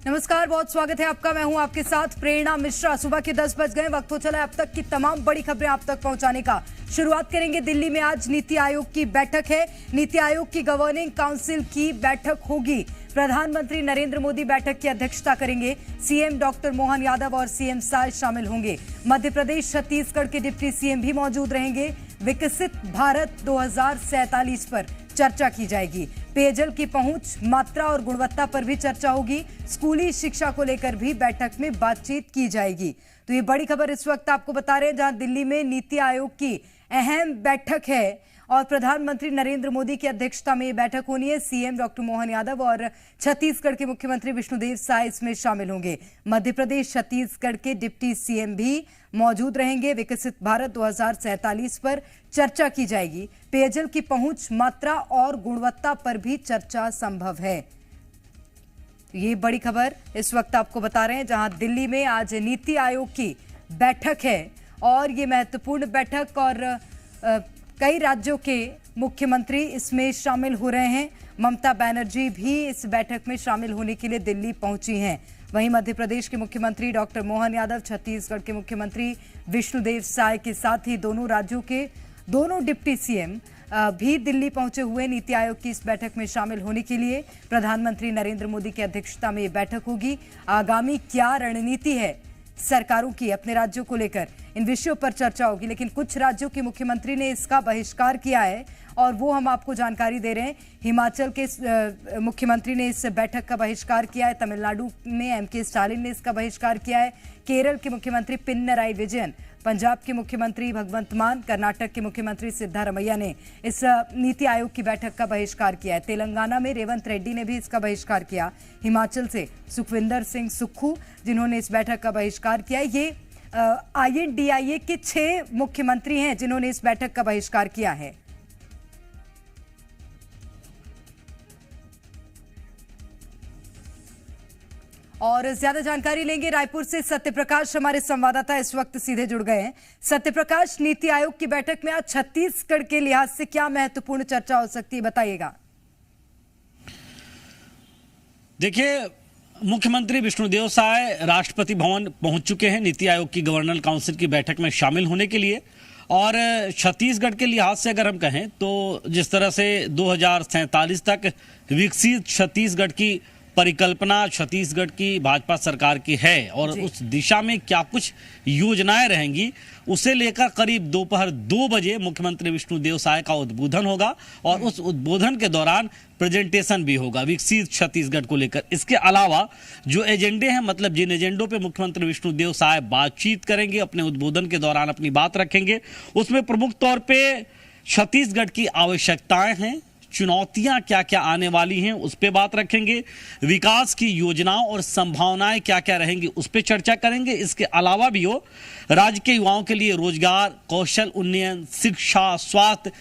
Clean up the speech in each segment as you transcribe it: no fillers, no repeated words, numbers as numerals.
नमस्कार, बहुत स्वागत है आपका। मैं हूं आपके साथ प्रेरणा मिश्रा। सुबह के 10 बज गए, वक्त हो चला है अब तक की तमाम बड़ी खबरें आप तक पहुंचाने का। शुरुआत करेंगे दिल्ली में आज नीति आयोग की बैठक है। नीति आयोग की गवर्निंग काउंसिल की बैठक होगी। प्रधानमंत्री नरेंद्र मोदी बैठक की अध्यक्षता करेंगे। सीएम डॉक्टर मोहन यादव और सीएम साय शामिल होंगे। मध्य प्रदेश छत्तीसगढ़ के डिप्टी सीएम भी मौजूद रहेंगे। विकसित भारत 2047 पर चर्चा की जाएगी। पेयजल की पहुंच, मात्रा और गुणवत्ता पर भी चर्चा होगी। स्कूली शिक्षा को लेकर भी बैठक में बातचीत की जाएगी। तो ये बड़ी खबर इस वक्त आपको बता रहे हैं, जहां दिल्ली में नीति आयोग की अहम बैठक है और प्रधानमंत्री नरेंद्र मोदी की अध्यक्षता में ये बैठक होनी है। सीएम डॉक्टर मोहन यादव और छत्तीसगढ़ के मुख्यमंत्री विष्णुदेव साय इसमें शामिल होंगे। मध्य प्रदेश छत्तीसगढ़ के डिप्टी सीएम भी मौजूद रहेंगे। विकसित भारत 2047 पर चर्चा की जाएगी। पेयजल की पहुंच, मात्रा और गुणवत्ता पर भी चर्चा संभव है। ये बड़ी खबर इस वक्त आपको बता रहे हैं, जहां दिल्ली में आज नीति आयोग की बैठक है और ये महत्वपूर्ण बैठक और कई राज्यों के मुख्यमंत्री इसमें शामिल हो रहे हैं। ममता बनर्जी भी इस बैठक में शामिल होने के लिए दिल्ली पहुंची हैं। वहीं मध्य प्रदेश के मुख्यमंत्री डॉक्टर मोहन यादव, छत्तीसगढ़ के मुख्यमंत्री विष्णुदेव साय के साथ ही दोनों राज्यों के दोनों डिप्टी सीएम भी दिल्ली पहुंचे हुए नीति आयोग की इस बैठक में शामिल होने के लिए। प्रधानमंत्री नरेंद्र मोदी की अध्यक्षता में ये बैठक होगी। आगामी क्या रणनीति है सरकारों की अपने राज्यों को लेकर, इन विषयों पर चर्चा होगी। लेकिन कुछ राज्यों के मुख्यमंत्री ने इसका बहिष्कार किया है और वो हम आपको जानकारी दे रहे हैं। हिमाचल के मुख्यमंत्री ने इस बैठक का बहिष्कार किया है। तमिलनाडु में एमके स्टालिन ने इसका बहिष्कार किया है। केरल के मुख्यमंत्री पिनराई विजयन, पंजाब के मुख्यमंत्री भगवंत मान, कर्नाटक के मुख्यमंत्री सिद्धारमैया ने इस नीति आयोग की बैठक का बहिष्कार किया है। तेलंगाना में रेवंत रेड्डी ने भी इसका बहिष्कार किया। हिमाचल से सुखविंदर सिंह सुक्खू, जिन्होंने इस बैठक का बहिष्कार किया। ये INDIA के 6 मुख्यमंत्री हैं जिन्होंने इस बैठक का बहिष्कार किया है। और ज्यादा जानकारी लेंगे रायपुर से सत्यप्रकाश, हमारे संवाददाता इस वक्त सीधे जुड़ गए हैं। सत्यप्रकाश, नीति आयोग की बैठक में आज छत्तीसगढ़ के लिहाज से क्या महत्वपूर्ण चर्चा हो सकती है, बताइएगा। देखिए, मुख्यमंत्री विष्णुदेव साय राष्ट्रपति भवन पहुंच चुके हैं नीति आयोग की गवर्नर काउंसिल की बैठक में शामिल होने के लिए। और छत्तीसगढ़ के लिहाज से अगर हम कहें तो जिस तरह से 2047 तक विकसित छत्तीसगढ़ की परिकल्पना छत्तीसगढ़ की भाजपा सरकार की है और उस दिशा में क्या कुछ योजनाएं रहेंगी, उसे लेकर करीब दोपहर 2 बजे मुख्यमंत्री विष्णुदेव साय का उद्बोधन होगा और उस उद्बोधन के दौरान प्रेजेंटेशन भी होगा विकसित छत्तीसगढ़ को लेकर। इसके अलावा जो एजेंडे हैं, मतलब जिन एजेंडों पे मुख्यमंत्री विष्णुदेव साय बातचीत करेंगे, अपने उद्बोधन के दौरान अपनी बात रखेंगे, उसमें प्रमुख तौर पर छत्तीसगढ़ की आवश्यकताएं हैं, चुनौतियां क्या क्या आने वाली हैं उस पे बात रखेंगे, विकास की योजनाओं और संभावनाएं क्या क्या रहेंगी उस पे चर्चा करेंगे। इसके अलावा भी हो राज्य के युवाओं के लिए रोजगार, कौशल उन्नयन, शिक्षा, स्वास्थ्य,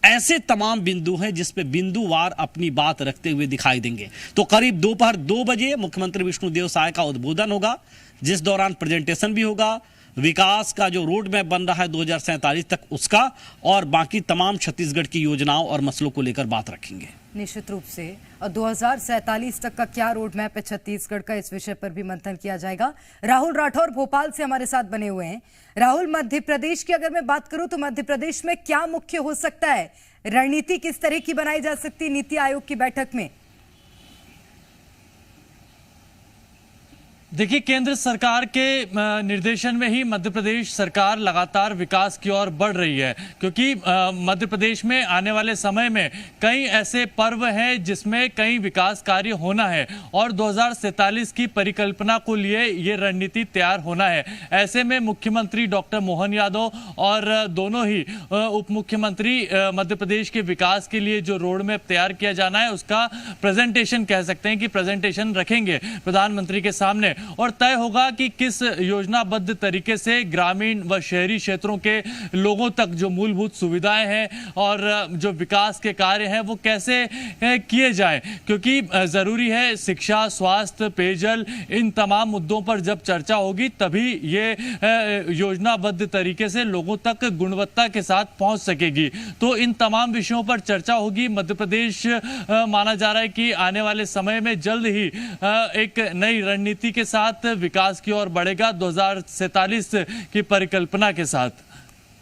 ऐसे तमाम बिंदु हैं जिस पे बिंदुवार अपनी बात रखते हुए दिखाई देंगे। तो करीब दोपहर 2 बजे मुख्यमंत्री विष्णुदेव साय का उद्बोधन होगा, जिस दौरान प्रेजेंटेशन भी होगा, विकास का जो रोड मैप बन रहा है 2047 तक उसका, और बाकी तमाम छत्तीसगढ़ की योजनाओं और मसलों को लेकर बात रखेंगे। निश्चित रूप से, और 2047 तक का क्या रोड मैप है छत्तीसगढ़ का, इस विषय पर भी मंथन किया जाएगा। राहुल राठौर भोपाल से हमारे साथ बने हुए हैं। राहुल, मध्य प्रदेश की अगर मैं बात करूं तो मध्य प्रदेश में क्या मुख्य हो सकता है, रणनीति किस तरह की बनाई जा सकती है नीति आयोग की बैठक में? देखिए, केंद्र सरकार के निर्देशन में ही मध्य प्रदेश सरकार लगातार विकास की ओर बढ़ रही है, क्योंकि मध्य प्रदेश में आने वाले समय में कई ऐसे पर्व हैं जिसमें कई विकास कार्य होना है और 2047 की परिकल्पना को लिए ये रणनीति तैयार होना है। ऐसे में मुख्यमंत्री डॉक्टर मोहन यादव और दोनों ही उप मुख्यमंत्री मध्य प्रदेश के विकास के लिए जो रोड मैप तैयार किया जाना है उसका प्रेजेंटेशन, कह सकते हैं कि प्रेजेंटेशन रखेंगे प्रधानमंत्री के सामने। और तय होगा कि किस योजनाबद्ध तरीके से ग्रामीण व शहरी क्षेत्रों के लोगों तक जो मूलभूत सुविधाएं हैं और जो विकास के कार्य हैं वो कैसे किए जाएं, क्योंकि जरूरी है शिक्षा, स्वास्थ्य, पेयजल, इन तमाम मुद्दों पर जब चर्चा होगी तभी ये योजनाबद्ध तरीके से लोगों तक गुणवत्ता के साथ पहुंच सकेगी। तो इन तमाम विषयों पर चर्चा होगी। मध्य प्रदेश माना जा रहा है कि आने वाले समय में जल्द ही एक नई रणनीति के साथ विकास की ओर बढ़ेगा 2047 की परिकल्पना के साथ।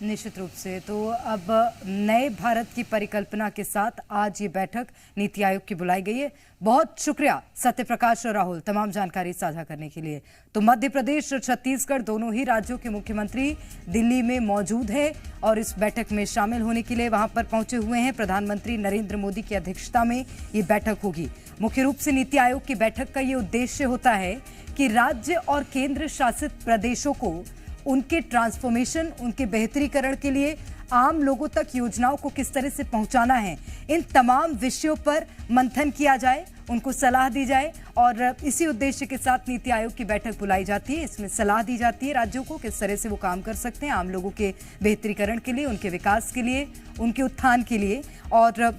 निश्चित रूप से। तो अब नए भारत की परिकल्पना के साथ आज ये बैठक नीति आयोग की बुलाई गई है। बहुत शुक्रिया सत्यप्रकाश और राहुल तमाम जानकारी साझा करने के लिए। तो मध्य प्रदेश और छत्तीसगढ़ दोनों ही राज्यों के मुख्यमंत्री दिल्ली में मौजूद हैं और इस बैठक में शामिल होने के लिए वहां पर पहुंचे हुए हैं। प्रधानमंत्री नरेंद्र मोदी की अध्यक्षता में ये बैठक होगी। मुख्य रूप से नीति आयोग की बैठक का ये उद्देश्य होता है कि राज्य और केंद्र शासित प्रदेशों को उनके ट्रांसफॉर्मेशन, उनके बेहतरीकरण के लिए आम लोगों तक योजनाओं को किस तरह से पहुंचाना है, इन तमाम विषयों पर मंथन किया जाए, उनको सलाह दी जाए। और इसी उद्देश्य के साथ नीति आयोग की बैठक बुलाई जाती है। इसमें सलाह दी जाती है राज्यों को किस तरह से वो काम कर सकते हैं आम लोगों के बेहतरीकरण के लिए, उनके विकास के लिए, उनके उत्थान के लिए। और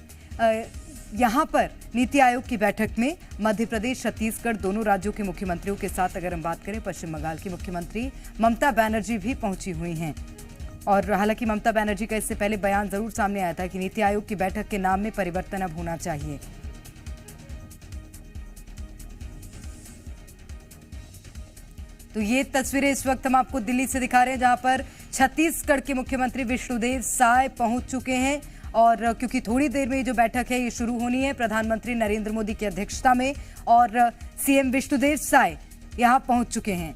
यहाँ पर नीति आयोग की बैठक में मध्य प्रदेश, छत्तीसगढ़ दोनों राज्यों के मुख्यमंत्रियों के साथ अगर हम बात करें, पश्चिम बंगाल की मुख्यमंत्री ममता बनर्जी भी पहुंची हुई हैं। और हालांकि ममता बनर्जी का इससे पहले बयान जरूर सामने आया था कि नीति आयोग की बैठक के नाम में परिवर्तन अब होना चाहिए। तो ये तस्वीरें इस वक्त हम आपको दिल्ली से दिखा रहे हैं, जहां पर छत्तीसगढ़ के मुख्यमंत्री विष्णुदेव साय पहुंच चुके हैं। और क्योंकि थोड़ी देर में ये जो बैठक है ये शुरू होनी है प्रधानमंत्री नरेंद्र मोदी की अध्यक्षता में, और सीएम विष्णुदेव साय यहां पहुंच चुके हैं।